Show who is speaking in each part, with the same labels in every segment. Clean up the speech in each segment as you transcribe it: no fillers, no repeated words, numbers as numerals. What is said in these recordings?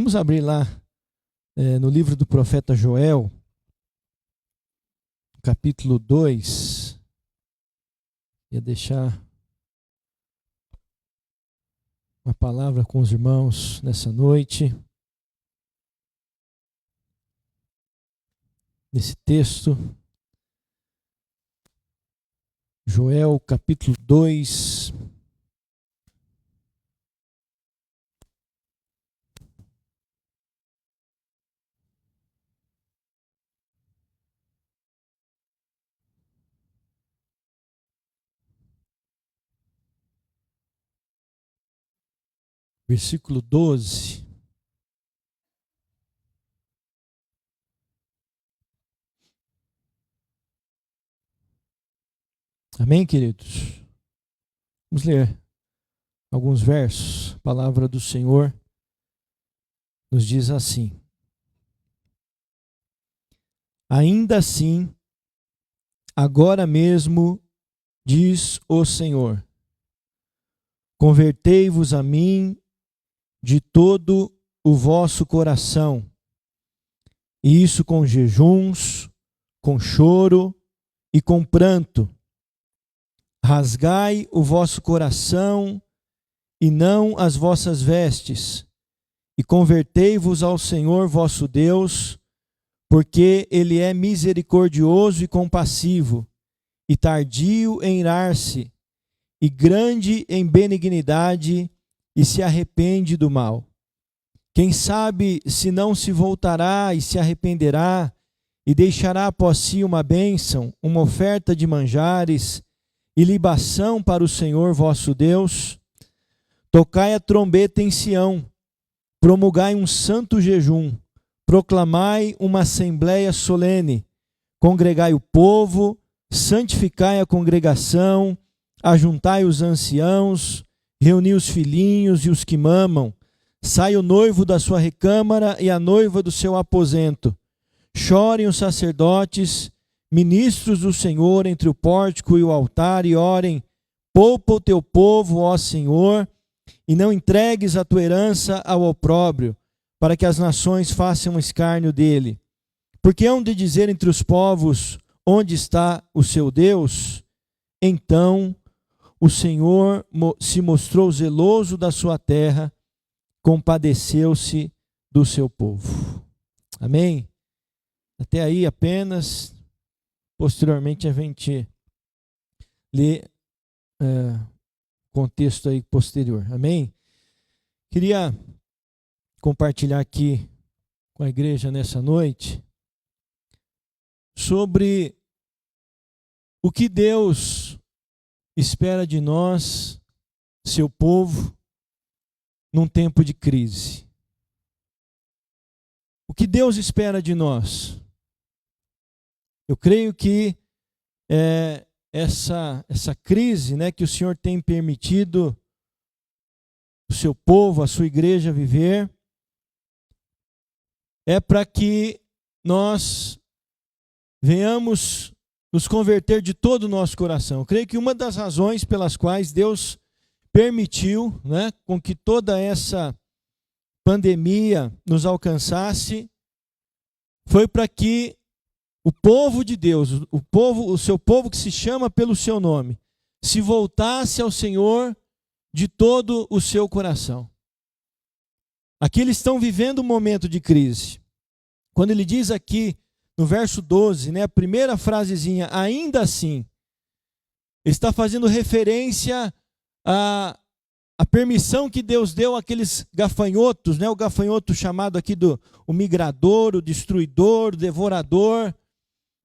Speaker 1: Vamos abrir lá no livro do profeta Joel, capítulo 2. Ia deixar uma palavra com os irmãos nessa noite. Nesse texto, Joel capítulo 2. Versículo 12. Amém, queridos? Vamos ler alguns versos. A palavra do Senhor nos diz assim: Ainda assim, agora mesmo, diz o Senhor, convertei-vos a mim de todo o vosso coração, e isso com jejuns, com choro e com pranto. Rasgai o vosso coração e não as vossas vestes, e convertei-vos ao Senhor vosso Deus, porque Ele é misericordioso e compassivo, e tardio em irar-se, e grande em benignidade, e se arrepende do mal. Quem sabe se não se voltará e se arrependerá, e deixará após si uma bênção, uma oferta de manjares, e libação para o Senhor vosso Deus? Tocai a trombeta em Sião, promulgai um santo jejum, proclamai uma assembleia solene, congregai o povo, santificai a congregação, ajuntai os anciãos, reuni os filhinhos e os que mamam, sai o noivo da sua recâmara e a noiva do seu aposento. Chorem os sacerdotes, ministros do Senhor entre o pórtico e o altar, e orem: poupa o teu povo, ó Senhor, e não entregues a tua herança ao opróbrio, para que as nações façam escárnio dele. Porque hão de dizer entre os povos: onde está o seu Deus? Então o Senhor se mostrou zeloso da sua terra, compadeceu-se do seu povo. Amém? Até aí apenas. Posteriormente a gente lê contexto aí posterior. Amém? Queria compartilhar aqui com a igreja nessa noite sobre o que Deus espera de nós, seu povo, num tempo de crise. O que Deus espera de nós? Eu creio que essa crise, né, que o Senhor tem permitido o seu povo, a sua igreja viver, é para que nós venhamos nos converter de todo o nosso coração. Eu creio que uma das razões pelas quais Deus permitiu, né, com que toda essa pandemia nos alcançasse, foi para que o povo de Deus, o seu povo que se chama pelo seu nome, se voltasse ao Senhor de todo o seu coração. Aqui eles estão vivendo um momento de crise. Quando ele diz aqui, no verso 12, né, a primeira frasezinha, ainda assim, ele está fazendo referência à permissão que Deus deu àqueles gafanhotos, né, o gafanhoto chamado aqui o migrador, o destruidor, o devorador,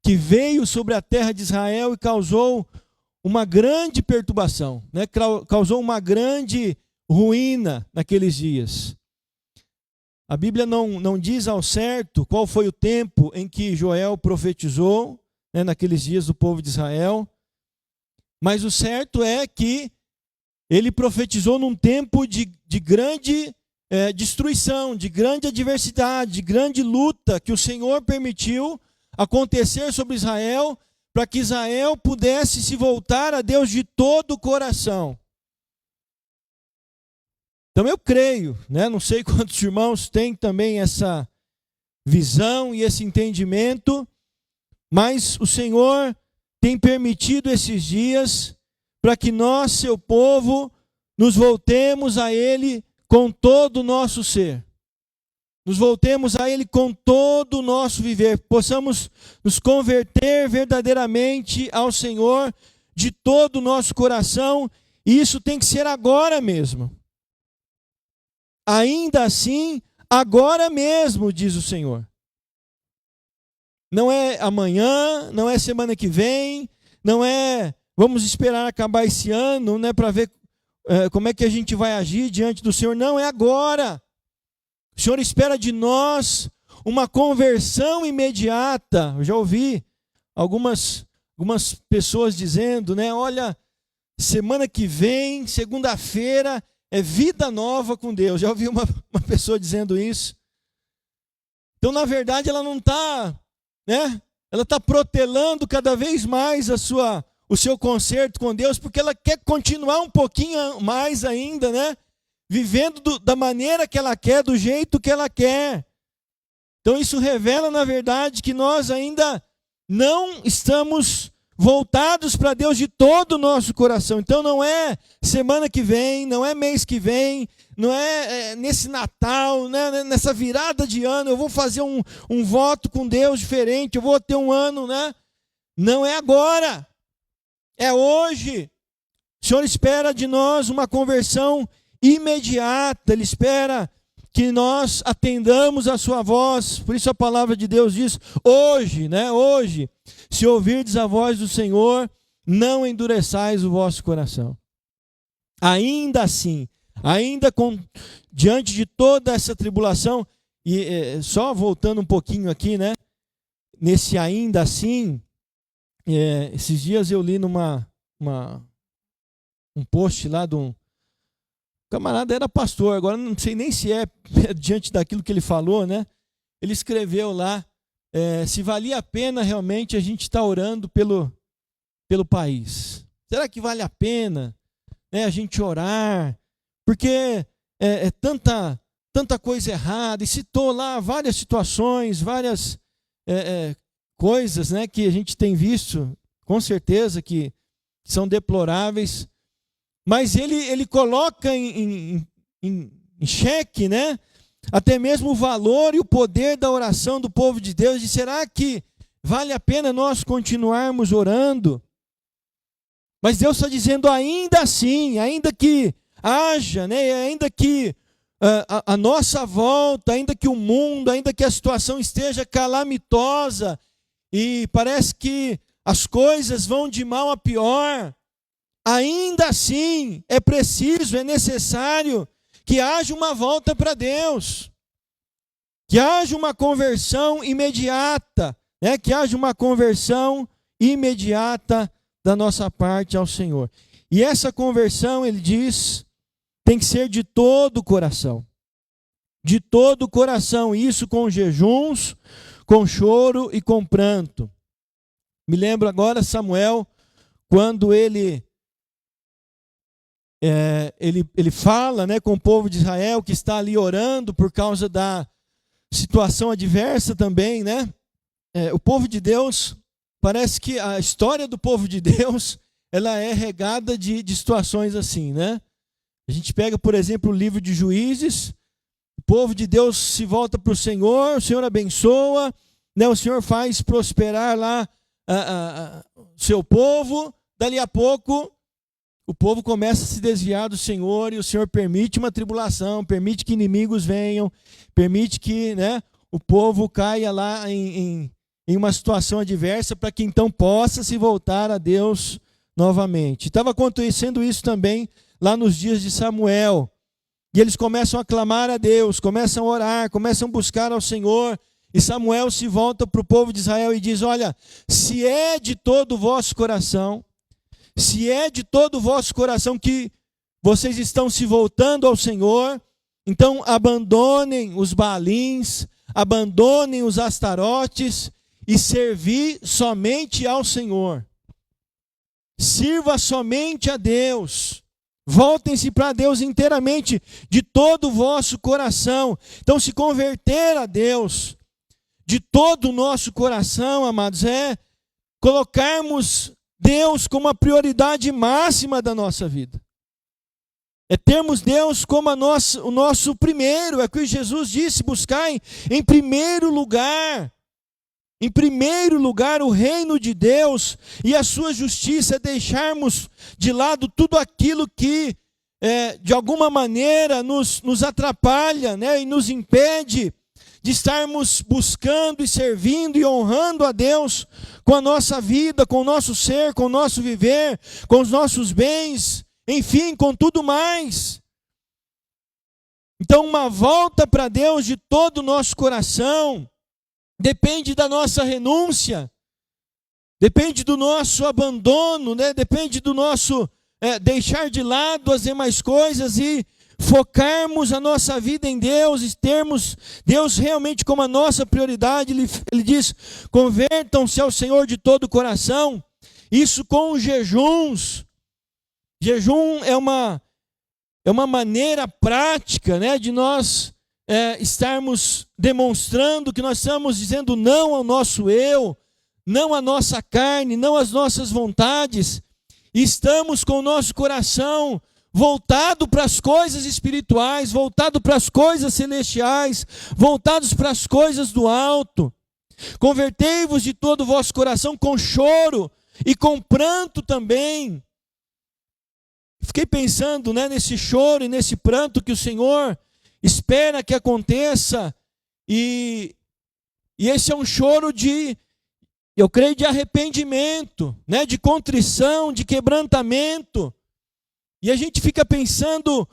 Speaker 1: que veio sobre a terra de Israel e causou uma grande perturbação, né? Causou uma grande ruína naqueles dias. A Bíblia não diz ao certo qual foi o tempo em que Joel profetizou, né, naqueles dias do povo de Israel, mas o certo é que ele profetizou num tempo de grande destruição, de grande adversidade, de grande luta que o Senhor permitiu acontecer sobre Israel, para que Israel pudesse se voltar a Deus de todo o coração. Então eu creio, né? Não sei quantos irmãos têm também essa visão e esse entendimento, mas o Senhor tem permitido esses dias para que nós, seu povo, nos voltemos a Ele com todo o nosso ser. Nos voltemos a Ele com todo o nosso viver. Possamos nos converter verdadeiramente ao Senhor de todo o nosso coração. E isso tem que ser agora mesmo. Ainda assim, agora mesmo, diz o Senhor. Não é amanhã, não é semana que vem, não é vamos esperar acabar esse ano, né, para ver como é que a gente vai agir diante do Senhor. Não, é agora. O Senhor espera de nós uma conversão imediata. Eu já ouvi algumas pessoas dizendo, né, olha, semana que vem, segunda-feira, é vida nova com Deus. Já ouvi uma pessoa dizendo isso. Então, na verdade, ela não está, né? Ela está protelando cada vez mais o seu concerto com Deus, porque ela quer continuar um pouquinho mais ainda, né? Vivendo da maneira que ela quer, do jeito que ela quer. Então, isso revela, na verdade, que nós ainda não estamos voltados para Deus de todo o nosso coração. Então não é semana que vem, não é mês que vem, não é nesse Natal, né, nessa virada de ano, eu vou fazer um voto com Deus diferente, eu vou ter um ano, né? Não é agora, é hoje. O Senhor espera de nós uma conversão imediata, Ele espera que nós atendamos a sua voz. Por isso a palavra de Deus diz, hoje, né? Hoje, se ouvirdes a voz do Senhor, não endureçais o vosso coração. Ainda assim, diante de toda essa tribulação, e só voltando um pouquinho aqui, né? Nesse ainda assim, esses dias eu li um post lá de um camarada, era pastor, agora não sei nem se é diante daquilo que ele falou, né? Ele escreveu lá, se valia a pena realmente a gente estar orando pelo país. Será que vale a pena, né, a gente orar? Porque é tanta coisa errada, e citou lá várias situações, várias coisas, né, que a gente tem visto, com certeza que são deploráveis. Mas ele coloca em xeque, né? Até mesmo o valor e o poder da oração do povo de Deus. E será que vale a pena nós continuarmos orando? Mas Deus está dizendo, ainda assim, ainda que haja, né? Ainda que a nossa volta, ainda que o mundo, ainda que a situação esteja calamitosa e parece que as coisas vão de mal a pior, ainda assim, é preciso, é necessário que haja uma volta para Deus, que haja uma conversão imediata, né? Que haja uma conversão imediata da nossa parte ao Senhor. E essa conversão, ele diz, tem que ser de todo o coração. De todo o coração, isso com jejuns, com choro e com pranto. Me lembro agora Samuel, quando ele fala, né, com o povo de Israel que está ali orando por causa da situação adversa também, né? O povo de Deus, parece que a história do povo de Deus, ela é regada de situações assim, né? A gente pega, por exemplo, o livro de Juízes, o povo de Deus se volta para o Senhor abençoa, né? O Senhor faz prosperar lá o seu povo, dali a pouco o povo começa a se desviar do Senhor e o Senhor permite uma tribulação, permite que inimigos venham, permite que, né, o povo caia lá em uma situação adversa para que então possa se voltar a Deus novamente. Estava acontecendo isso também lá nos dias de Samuel. E eles começam a clamar a Deus, começam a orar, começam a buscar ao Senhor. E Samuel se volta para o povo de Israel e diz, olha, se é de todo o vosso coração, se é de todo o vosso coração que vocês estão se voltando ao Senhor, então abandonem os Baalins, abandonem os Astarotes e servi somente ao Senhor. Sirva somente a Deus. Voltem-se para Deus inteiramente, de todo o vosso coração. Então, se converter a Deus de todo o nosso coração, amados, é colocarmos Deus como a prioridade máxima da nossa vida. É termos Deus como o nosso primeiro. É o que Jesus disse: buscai em primeiro lugar o reino de Deus e a sua justiça. É deixarmos de lado tudo aquilo que de alguma maneira nos atrapalha, né, e nos impede de estarmos buscando e servindo e honrando a Deus com a nossa vida, com o nosso ser, com o nosso viver, com os nossos bens, enfim, com tudo mais. Então, uma volta para Deus de todo o nosso coração depende da nossa renúncia, depende do nosso abandono, né? Depende do nosso deixar de lado as demais coisas e focarmos a nossa vida em Deus, e termos Deus realmente como a nossa prioridade. Ele diz: convertam-se ao Senhor de todo o coração, isso com jejuns. Jejum é uma maneira prática, né, de nós estarmos demonstrando que nós estamos dizendo não ao nosso eu, não à nossa carne, não às nossas vontades, e estamos com o nosso coração voltado para as coisas espirituais, voltado para as coisas celestiais, voltados para as coisas do alto. Convertei-vos de todo o vosso coração com choro e com pranto também. Fiquei pensando, né, nesse choro e nesse pranto que o Senhor espera que aconteça, e esse é um choro eu creio, de arrependimento, né, de contrição, de quebrantamento. E a gente fica pensando,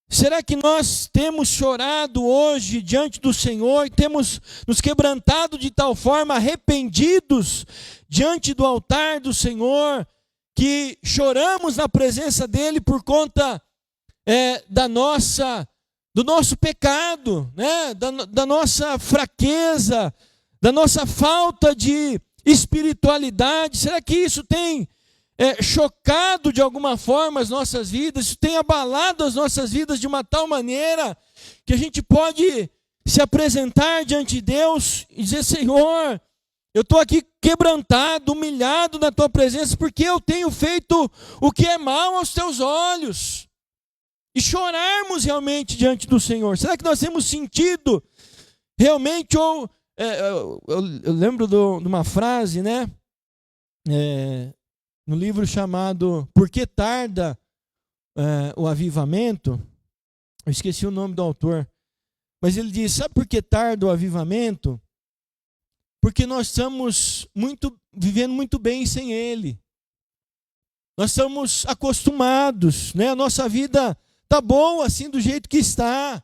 Speaker 1: será que nós temos chorado hoje diante do Senhor, e temos nos quebrantado de tal forma, arrependidos diante do altar do Senhor, que choramos na presença dEle por conta do nosso pecado, né? da nossa fraqueza, da nossa falta de espiritualidade? Será que isso tem chocado de alguma forma as nossas vidas? Isso tem abalado as nossas vidas de uma tal maneira que a gente pode se apresentar diante de Deus e dizer: Senhor, eu estou aqui quebrantado, humilhado na tua presença, porque eu tenho feito o que é mal aos teus olhos. E chorarmos realmente diante do Senhor. Será que nós temos sentido realmente? Ou eu lembro de uma frase, né? No livro chamado Por que Tarda o Avivamento? Eu esqueci o nome do autor. Mas ele diz: sabe por que tarda o avivamento? Porque nós estamos vivendo muito bem sem Ele. Nós estamos acostumados, né? A nossa vida está boa assim do jeito que está.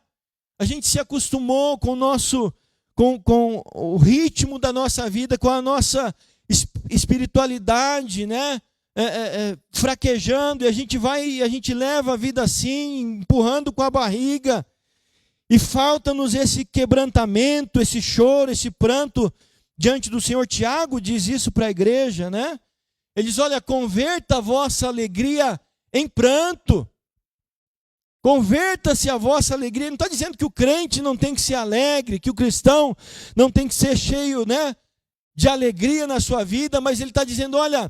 Speaker 1: A gente se acostumou com o ritmo da nossa vida, com a nossa espiritualidade, né? Fraquejando, e a gente leva a vida assim, empurrando com a barriga. E falta-nos esse quebrantamento, esse choro, esse pranto diante do Senhor. Tiago diz isso para a igreja, né? Ele diz: olha, converta a vossa alegria em pranto. Converta-se a vossa alegria. Ele não está dizendo que o crente não tem que ser alegre, que o cristão não tem que ser cheio, né, de alegria na sua vida, mas ele está dizendo: olha,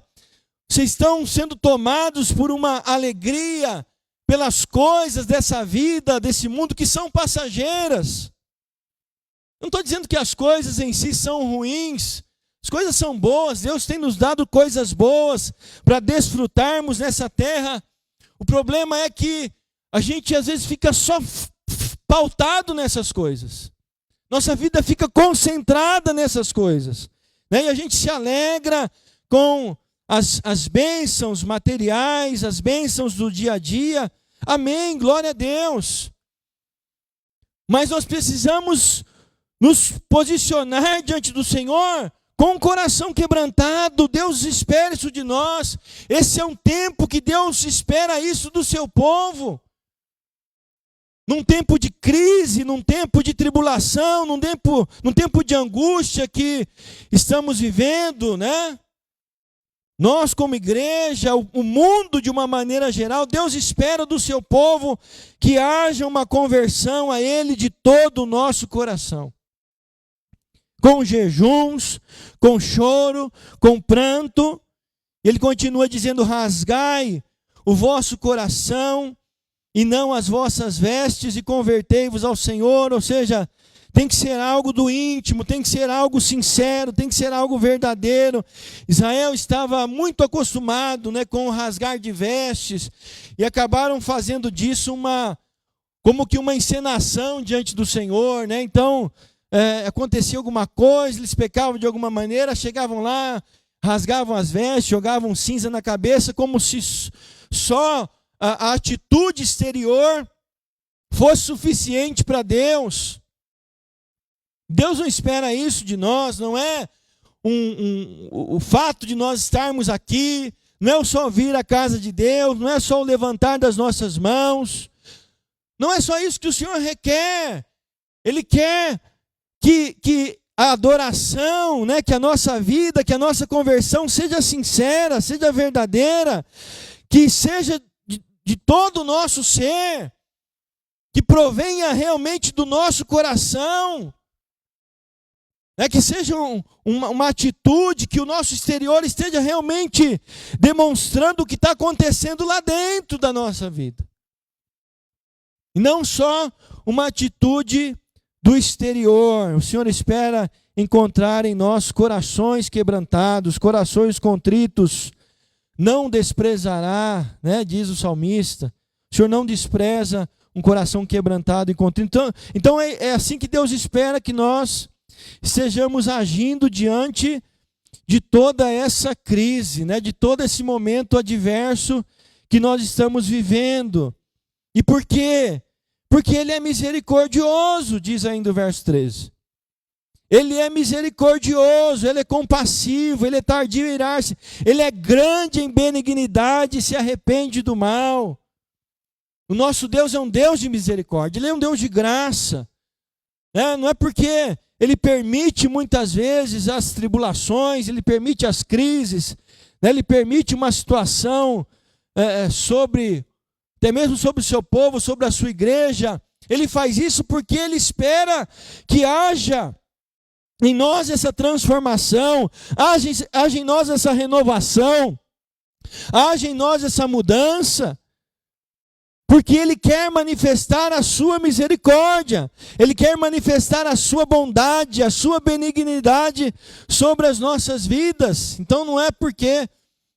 Speaker 1: vocês estão sendo tomados por uma alegria pelas coisas dessa vida, desse mundo, que são passageiras. Não estou dizendo que as coisas em si são ruins. As coisas são boas. Deus tem nos dado coisas boas para desfrutarmos nessa terra. O problema é que a gente às vezes fica só pautado nessas coisas. Nossa vida fica concentrada nessas coisas, né? E a gente se alegra com as bênçãos materiais, as bênçãos do dia a dia. Amém, glória a Deus. Mas nós precisamos nos posicionar diante do Senhor com o coração quebrantado. Deus espera isso de nós. Esse é um tempo que Deus espera isso do seu povo. Num tempo de crise, num tempo de tribulação, num tempo de angústia que estamos vivendo, né? Nós como igreja, o mundo de uma maneira geral, Deus espera do seu povo que haja uma conversão a Ele de todo o nosso coração. Com jejuns, com choro, com pranto. Ele continua dizendo: rasgai o vosso coração e não as vossas vestes e convertei-vos ao Senhor. Ou seja, tem que ser algo do íntimo, tem que ser algo sincero, tem que ser algo verdadeiro. Israel estava muito acostumado, com o rasgar de vestes e acabaram fazendo disso como que uma encenação diante do Senhor, Então, acontecia alguma coisa, eles pecavam de alguma maneira, chegavam lá, rasgavam as vestes, jogavam cinza na cabeça, como se só a atitude exterior fosse suficiente para Deus. Deus não espera isso de nós, não é o fato de nós estarmos aqui, não é só vir à casa de Deus, não é só o levantar das nossas mãos, não é só isso que o Senhor requer. Ele quer que a adoração, que a nossa vida, que a nossa conversão seja sincera, seja verdadeira, que seja de todo o nosso ser, que provenha realmente do nosso coração. Que seja uma atitude, que o nosso exterior esteja realmente demonstrando o que está acontecendo lá dentro da nossa vida. E não só uma atitude do exterior. O Senhor espera encontrar em nós corações quebrantados, corações contritos. Não desprezará, diz o salmista. O Senhor não despreza um coração quebrantado e contrito. Então é assim que Deus espera que nós estejamos agindo diante de toda essa crise, de todo esse momento adverso que nós estamos vivendo. E por quê? Porque Ele é misericordioso, diz ainda o verso 13. Ele é misericordioso, Ele é compassivo, Ele é tardio em irar-se, Ele é grande em benignidade e se arrepende do mal. O nosso Deus é um Deus de misericórdia, Ele é um Deus de graça. Não é porque Ele permite muitas vezes as tribulações, Ele permite as crises, Ele permite uma situação até mesmo sobre o seu povo, sobre a sua igreja. Ele faz isso porque Ele espera que haja em nós essa transformação, haja em nós essa renovação, haja em nós essa mudança. Porque Ele quer manifestar a sua misericórdia, Ele quer manifestar a sua bondade, a sua benignidade sobre as nossas vidas. Então não é porque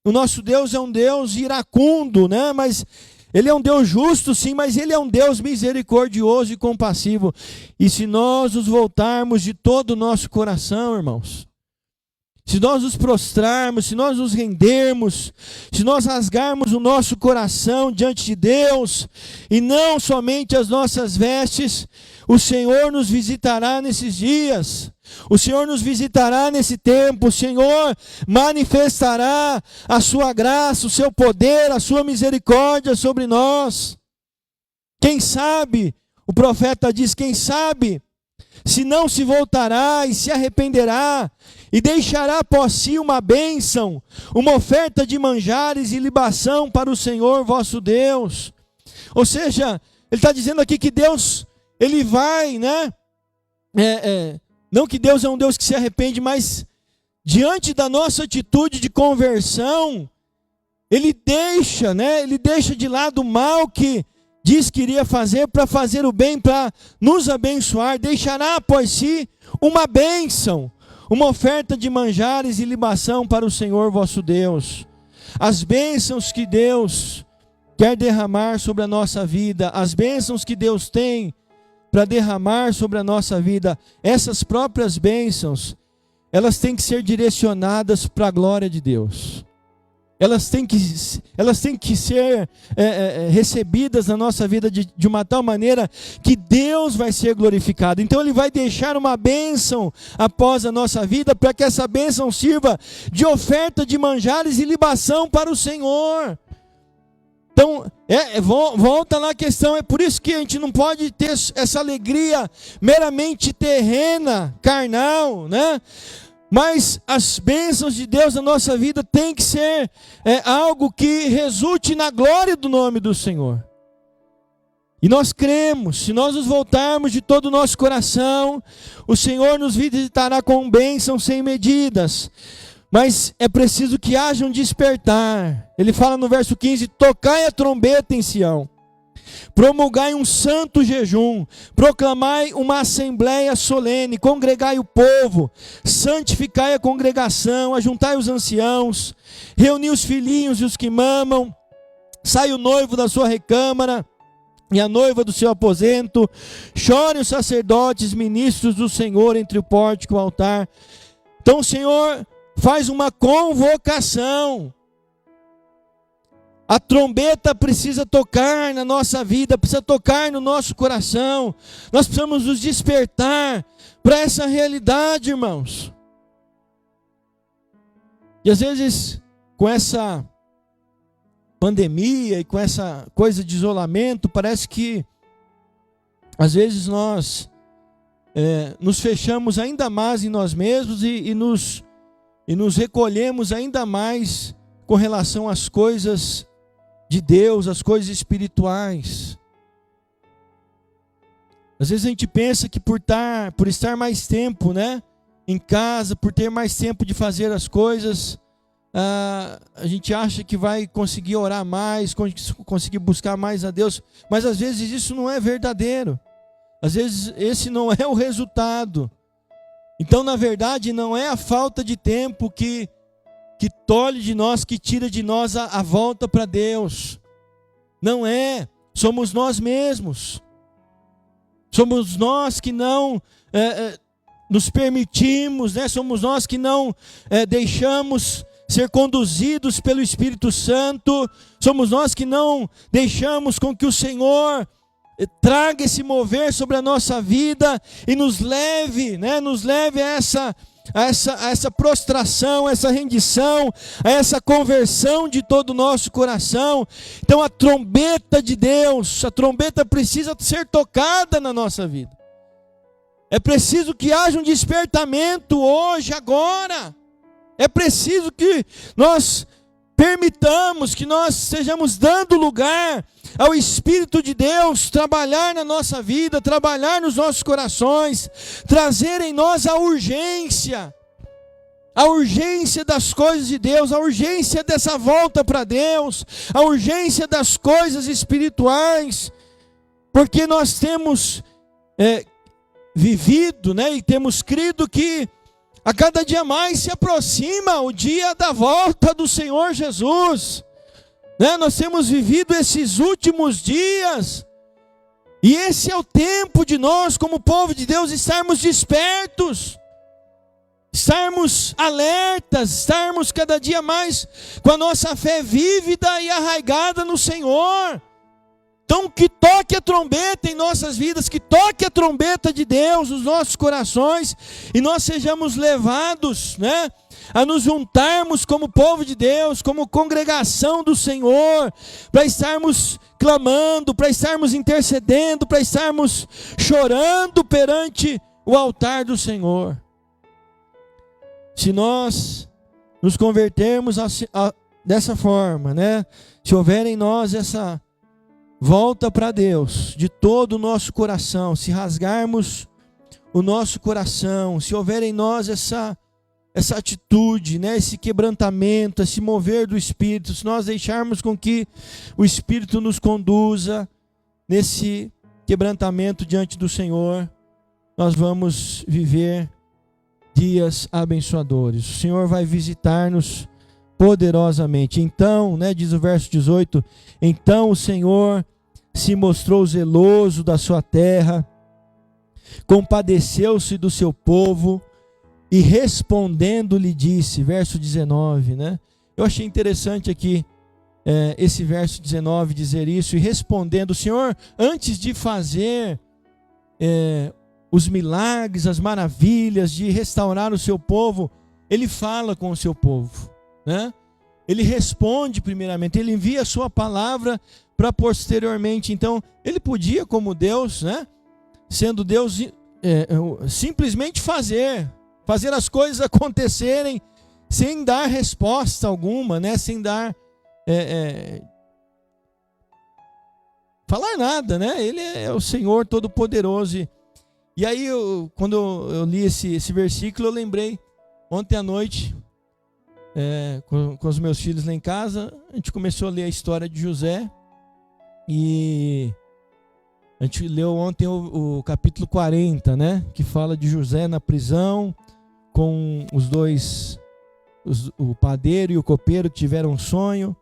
Speaker 1: o nosso Deus é um Deus iracundo, mas Ele é um Deus justo, sim, mas Ele é um Deus misericordioso e compassivo. E se nós nos voltarmos de todo o nosso coração, irmãos, se nós nos prostrarmos, se nós nos rendermos, se nós rasgarmos o nosso coração diante de Deus, e não somente as nossas vestes, o Senhor nos visitará nesses dias, o Senhor nos visitará nesse tempo, o Senhor manifestará a sua graça, o seu poder, a sua misericórdia sobre nós. Quem sabe, o profeta diz, quem sabe, se não se voltará e se arrependerá, e deixará após si uma bênção, uma oferta de manjares e libação para o Senhor vosso Deus. Ou seja, ele está dizendo aqui que Deus, Ele vai, não que Deus é um Deus que se arrepende, mas diante da nossa atitude de conversão, Ele deixa de lado o mal que diz que iria fazer para fazer o bem, para nos abençoar. Deixará após si uma bênção, uma oferta de manjares e libação para o Senhor vosso Deus. As bênçãos que Deus quer derramar sobre a nossa vida, as bênçãos que Deus tem para derramar sobre a nossa vida, essas próprias bênçãos, elas têm que ser direcionadas para a glória de Deus. Elas têm que ser recebidas na nossa vida de uma tal maneira que Deus vai ser glorificado. Então Ele vai deixar uma bênção após a nossa vida, para que essa bênção sirva de oferta de manjares e libação para o Senhor. Então, volta lá a questão, é por isso que a gente não pode ter essa alegria meramente terrena, carnal, Mas as bênçãos de Deus na nossa vida tem que ser algo que resulte na glória do nome do Senhor. E nós cremos, se nós nos voltarmos de todo o nosso coração, o Senhor nos visitará com bênçãos sem medidas. Mas é preciso que haja um despertar. Ele fala no verso 15: tocai a trombeta em Sião, promulgai um santo jejum, proclamai uma assembleia solene, congregai o povo, santificai a congregação, ajuntai os anciãos, reuni os filhinhos e os que mamam, sai o noivo da sua recâmara e a noiva do seu aposento, chorem os sacerdotes, ministros do Senhor entre o pórtico e o altar. Então o Senhor faz uma convocação. A trombeta precisa tocar na nossa vida, precisa tocar no nosso coração. Nós precisamos nos despertar para essa realidade, irmãos. E às vezes, com essa pandemia e com essa coisa de isolamento, parece que às vezes nós nos fechamos ainda mais em nós mesmos e nos recolhemos ainda mais com relação às coisas de Deus, as coisas espirituais. Às vezes a gente pensa que por estar mais tempo, em casa, por ter mais tempo de fazer as coisas, a gente acha que vai conseguir orar mais, conseguir buscar mais a Deus, mas às vezes isso não é verdadeiro. Às vezes esse não é o resultado. Então, na verdade, não é a falta de tempo que tolhe de nós, que tira de nós a volta para Deus. Não é. Somos nós mesmos. Somos nós que não nos permitimos, somos nós que não deixamos ser conduzidos pelo Espírito Santo. Somos nós que não deixamos com que o Senhor traga esse mover sobre a nossa vida e nos leve a essa prostração, a essa rendição, a essa conversão de todo o nosso coração. Então a trombeta de Deus, a trombeta precisa ser tocada na nossa vida. É preciso que haja um despertamento hoje, agora. É preciso que nós permitamos, que nós estejamos dando lugar ao Espírito de Deus trabalhar na nossa vida, trabalhar nos nossos corações, trazer em nós a urgência das coisas de Deus, a urgência dessa volta para Deus, a urgência das coisas espirituais, porque nós temos vivido, e temos crido que a cada dia mais se aproxima o dia da volta do Senhor Jesus. Nós temos vivido esses últimos dias, e esse é o tempo de nós, como povo de Deus, estarmos despertos, estarmos alertas, estarmos cada dia mais com a nossa fé vívida e arraigada no Senhor. Então que toque a trombeta em nossas vidas, que toque a trombeta de Deus nos nossos corações, e nós sejamos levados, a nos juntarmos como povo de Deus, como congregação do Senhor, para estarmos clamando, para estarmos intercedendo, para estarmos chorando perante o altar do Senhor. Se nós nos convertermos dessa forma, se houver em nós essa volta para Deus de todo o nosso coração, se rasgarmos o nosso coração, se houver em nós essa atitude, esse quebrantamento, esse mover do Espírito, se nós deixarmos com que o Espírito nos conduza nesse quebrantamento diante do Senhor, nós vamos viver dias abençoadores. O Senhor vai visitar-nos poderosamente. Então, diz o verso 18, então o Senhor se mostrou zeloso da sua terra, compadeceu-se do seu povo e respondendo lhe disse, verso 19, eu achei interessante aqui esse verso 19 dizer isso, e respondendo, o Senhor, antes de fazer os milagres, as maravilhas, de restaurar o seu povo, Ele fala com o seu povo, Ele responde primeiramente, Ele envia a sua palavra para posteriormente. Então, Ele podia, como Deus, sendo Deus, simplesmente fazer fazer as coisas acontecerem sem dar resposta alguma, né? Sem dar falar nada, né? Ele é o Senhor Todo-Poderoso. E aí, quando eu li esse versículo, eu lembrei, ontem à noite, com os meus filhos lá em casa, a gente começou a ler a história de José, e a gente leu ontem o capítulo 40, né? Que fala de José na prisão, com os dois, o padeiro e o copeiro que tiveram um sonho.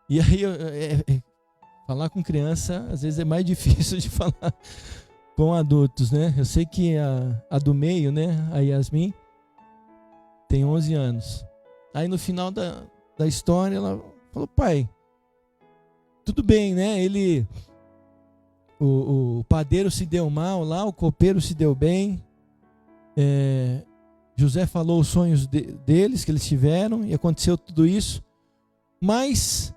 Speaker 1: E aí, falar com criança, às vezes é mais difícil de falar com adultos, né? Eu sei que a do meio, né? A Yasmin, tem 11 anos. Aí no final da história, ela falou: pai, tudo bem, né? O padeiro se deu mal lá, o copeiro se deu bem. José falou os sonhos deles, que eles tiveram, e aconteceu tudo isso. Mas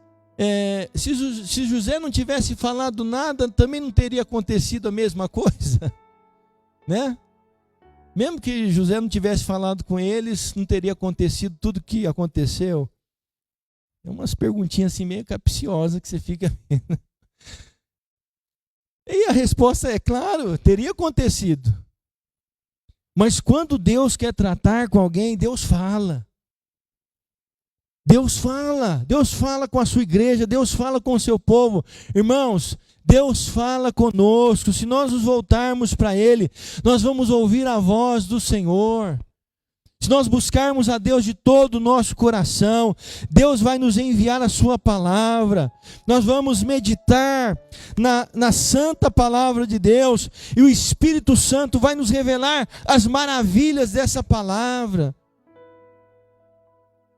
Speaker 1: se José não tivesse falado nada, também não teria acontecido a mesma coisa, né? Mesmo que José não tivesse falado com eles, não teria acontecido tudo que aconteceu. É umas perguntinhas assim meio capciosas que você fica vendo. E a resposta é claro, teria acontecido. Mas quando Deus quer tratar com alguém, Deus fala. Deus fala com a sua igreja, Deus fala com o seu povo. Irmãos, Deus fala conosco. Se nós nos voltarmos para Ele, nós vamos ouvir a voz do Senhor. Se nós buscarmos a Deus de todo o nosso coração, Deus vai nos enviar a sua palavra. Nós vamos meditar na santa palavra de Deus, e o Espírito Santo vai nos revelar as maravilhas dessa palavra.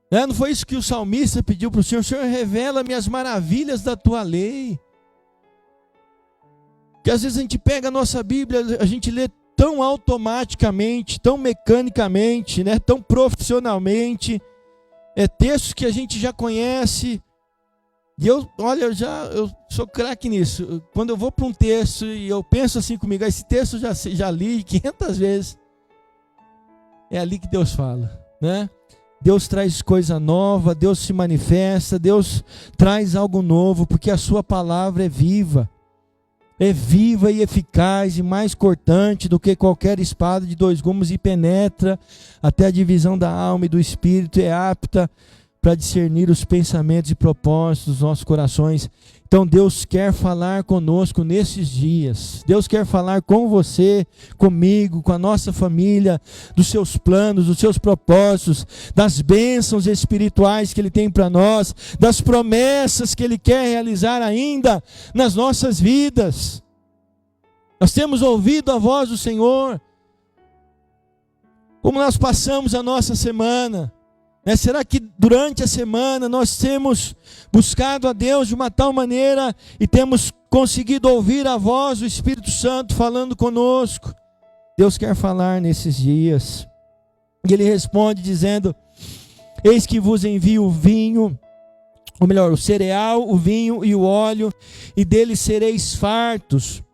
Speaker 1: Não foi isso que o salmista pediu para o Senhor? Senhor, revela-me as maravilhas da tua lei. Porque às vezes a gente pega a nossa Bíblia, a gente lê tão automaticamente, tão mecanicamente, né, tão profissionalmente, textos que a gente já conhece. E eu sou craque nisso. Quando eu vou para um texto e eu penso assim comigo, esse texto eu já li 500 vezes, é ali que Deus fala, né? Deus traz coisa nova, Deus se manifesta, Deus traz algo novo, porque a sua palavra é viva e eficaz e mais cortante do que qualquer espada de 2 gumes, e penetra até a divisão da alma e do espírito, é apta para discernir os pensamentos e propósitos dos nossos corações. Então Deus quer falar conosco nesses dias. Deus quer falar com você, comigo, com a nossa família, dos seus planos, dos seus propósitos, das bênçãos espirituais que Ele tem para nós, das promessas que Ele quer realizar ainda nas nossas vidas. Nós temos ouvido a voz do Senhor. Como nós passamos a nossa semana? Será que durante a semana nós temos buscado a Deus de uma tal maneira e temos conseguido ouvir a voz do Espírito Santo falando conosco? Deus quer falar nesses dias. E Ele responde dizendo: eis que vos envio o vinho, ou melhor, o cereal, o vinho e o óleo, e deles sereis fartos,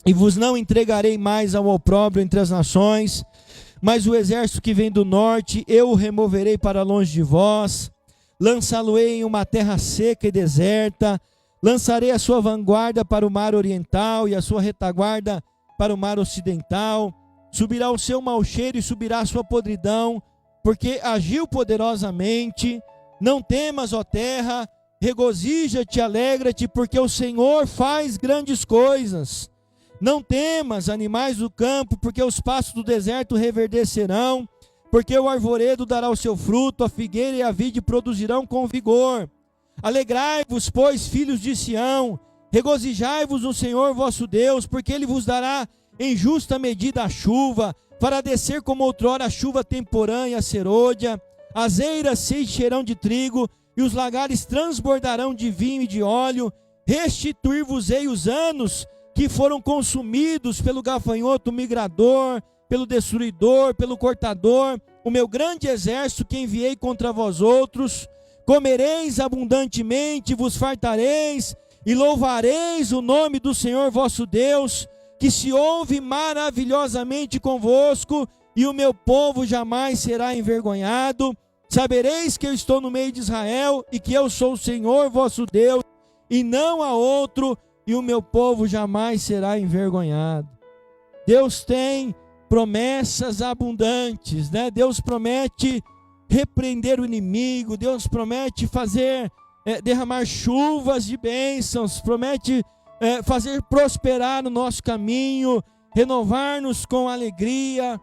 Speaker 1: e vos não entregarei mais ao opróbrio entre as nações. Mas o exército que vem do norte, eu o removerei para longe de vós, lançá-lo-ei em uma terra seca e deserta, lançarei a sua vanguarda para o mar oriental e a sua retaguarda para o mar ocidental, subirá o seu mau cheiro e subirá a sua podridão, porque agiu poderosamente. Não temas, ó terra, regozija-te, alegra-te, porque o Senhor faz grandes coisas. Não temas, animais do campo, porque os pastos do deserto reverdecerão, porque o arvoredo dará o seu fruto, a figueira e a vide produzirão com vigor. Alegrai-vos, pois, filhos de Sião, regozijai-vos no Senhor vosso Deus, porque Ele vos dará em justa medida a chuva, para descer como outrora a chuva temporã e a serôdia. As eiras se encherão de trigo, e os lagares transbordarão de vinho e de óleo. Restituir-vos-ei os anos que foram consumidos pelo gafanhoto migrador, pelo destruidor, pelo cortador, o meu grande exército que enviei contra vós outros. Comereis abundantemente, vos fartareis, e louvareis o nome do Senhor vosso Deus, que se ouve maravilhosamente convosco, e o meu povo jamais será envergonhado. Sabereis que eu estou no meio de Israel, e que eu sou o Senhor vosso Deus, e não há outro, e o meu povo jamais será envergonhado. Deus tem promessas abundantes, né? Deus promete repreender o inimigo, Deus promete fazer, derramar chuvas de bênçãos, promete fazer prosperar o nosso caminho, renovar-nos com alegria.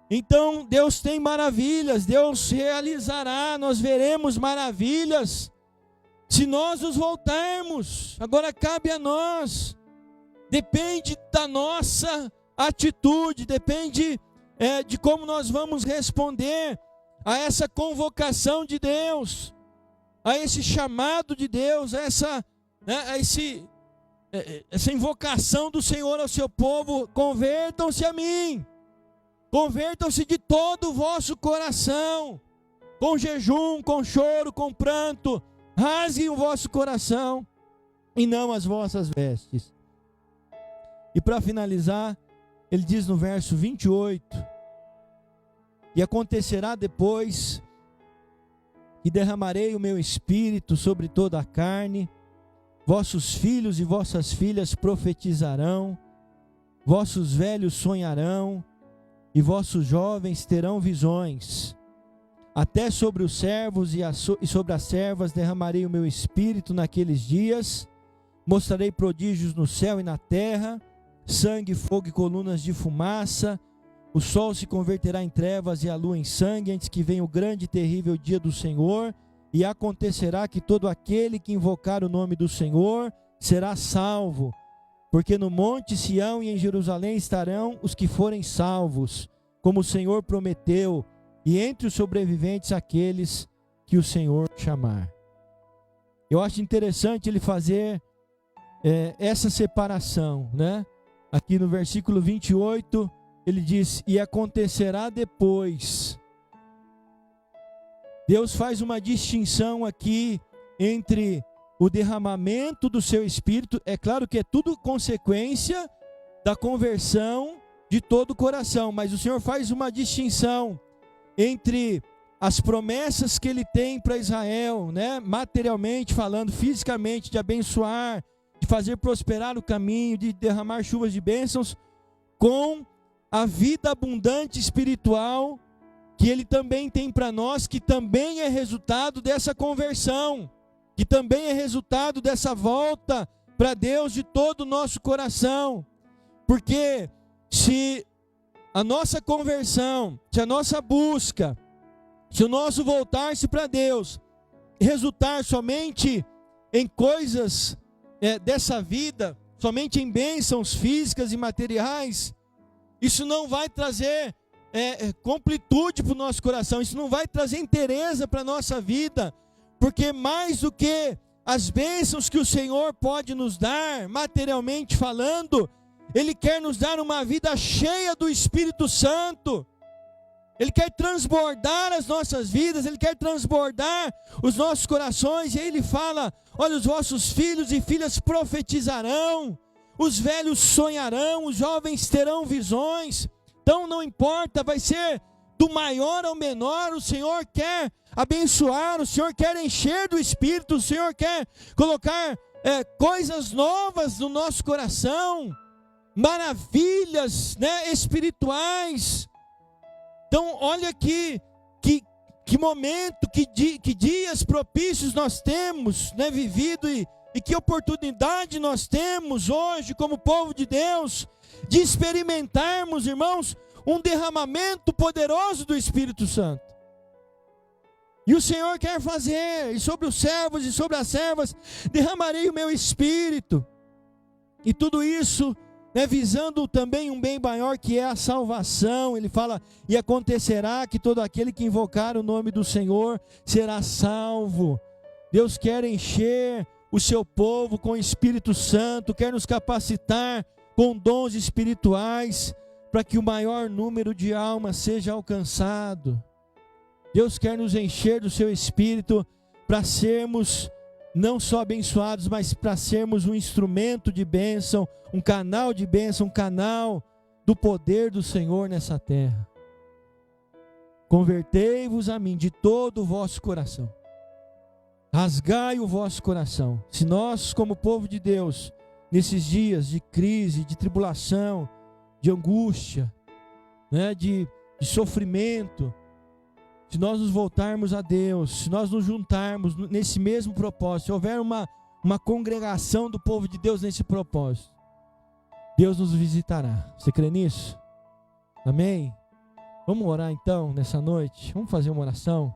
Speaker 1: Então Deus tem maravilhas, Deus realizará, nós veremos maravilhas, se nós nos voltarmos. Agora cabe a nós, depende da nossa atitude, depende de como nós vamos responder a essa convocação de Deus, a esse chamado de Deus, a essa invocação do Senhor ao seu povo: convertam-se a mim, convertam-se de todo o vosso coração, com jejum, com choro, com pranto, rasguem o vosso coração e não as vossas vestes. E para finalizar, ele diz no verso 28, e acontecerá depois que derramarei o meu espírito sobre toda a carne, vossos filhos e vossas filhas profetizarão, vossos velhos sonharão, e vossos jovens terão visões. Até sobre os servos e sobre as servas derramarei o meu espírito naqueles dias, mostrarei prodígios no céu e na terra, sangue, fogo e colunas de fumaça. O sol se converterá em trevas e a lua em sangue, antes que venha o grande e terrível dia do Senhor. E acontecerá que todo aquele que invocar o nome do Senhor será salvo. Porque no monte Sião e em Jerusalém estarão os que forem salvos, como o Senhor prometeu, e entre os sobreviventes aqueles que o Senhor chamar. Eu acho interessante ele fazer essa separação, né? Aqui no versículo 28, ele diz: e acontecerá depois. Deus faz uma distinção aqui entre o derramamento do seu Espírito. É claro que é tudo consequência da conversão de todo o coração, mas o Senhor faz uma distinção entre as promessas que Ele tem para Israel, né? Materialmente falando, fisicamente, de abençoar, de fazer prosperar o caminho, de derramar chuvas de bênçãos, com a vida abundante espiritual que Ele também tem para nós, que também é resultado dessa conversão, que também é resultado dessa volta para Deus de todo o nosso coração. Porque se a nossa conversão, se a nossa busca, se o nosso voltar-se para Deus resultar somente em coisas dessa vida, somente em bênçãos físicas e materiais, isso não vai trazer completude para o nosso coração, isso não vai trazer inteireza para a nossa vida, porque mais do que as bênçãos que o Senhor pode nos dar, materialmente falando, Ele quer nos dar uma vida cheia do Espírito Santo. Ele quer transbordar as nossas vidas, Ele quer transbordar os nossos corações. E aí Ele fala: olha, os vossos filhos e filhas profetizarão, os velhos sonharão, os jovens terão visões. Então não importa, vai ser do maior ao menor, o Senhor quer abençoar, o Senhor quer encher do Espírito, o Senhor quer colocar coisas novas no nosso coração, maravilhas, né, espirituais. Então olha aqui, que momento, que dias propícios nós temos, né, vivido, e que oportunidade nós temos hoje como povo de Deus, de experimentarmos, irmãos, um derramamento poderoso do Espírito Santo. E o Senhor quer fazer, e sobre os servos e sobre as servas derramarei o meu Espírito. E tudo isso, né, visando também um bem maior, que é a salvação. Ele fala: e acontecerá que todo aquele que invocar o nome do Senhor será salvo. Deus quer encher o seu povo com o Espírito Santo, quer nos capacitar com dons espirituais, para que o maior número de almas seja alcançado. Deus quer nos encher do seu Espírito, para sermos não só abençoados, mas para sermos um instrumento de bênção, um canal de bênção, um canal do poder do Senhor nessa terra. Convertei-vos a mim de todo o vosso coração. Rasgai o vosso coração. Se nós, como povo de Deus, nesses dias de crise, de tribulação, de angústia, né, de sofrimento, se nós nos voltarmos a Deus, se nós nos juntarmos nesse mesmo propósito, se houver uma congregação do povo de Deus nesse propósito, Deus nos visitará. Você crê nisso? Amém? Vamos orar então nessa noite? Vamos fazer uma oração?